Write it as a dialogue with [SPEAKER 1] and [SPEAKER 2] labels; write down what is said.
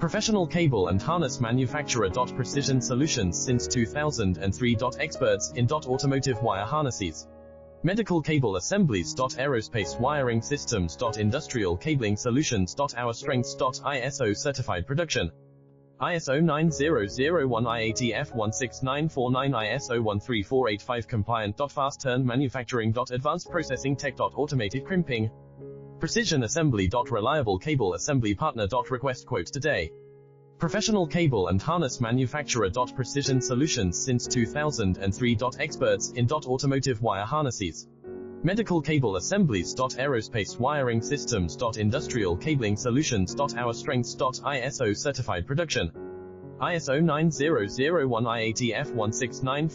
[SPEAKER 1] Professional cable and harness manufacturer. Precision solutions since 2003. Experts in automotive wire harnesses, medical cable assemblies. Aerospace wiring systems. Industrial cabling solutions. Our strengths. ISO certified production. ISO 9001 IATF 16949 ISO 13485 compliant. Fast turn manufacturing. Advanced processing tech. Automated crimping. Precision assembly. Reliable cable assembly partner. Request quote today. Professional cable and harness manufacturer. Precision solutions since 2003. Experts in automotive wire harnesses, medical cable assemblies. Aerospace wiring systems. Industrial cabling solutions. Our strengths. ISO certified production. ISO 9001 IATF 16949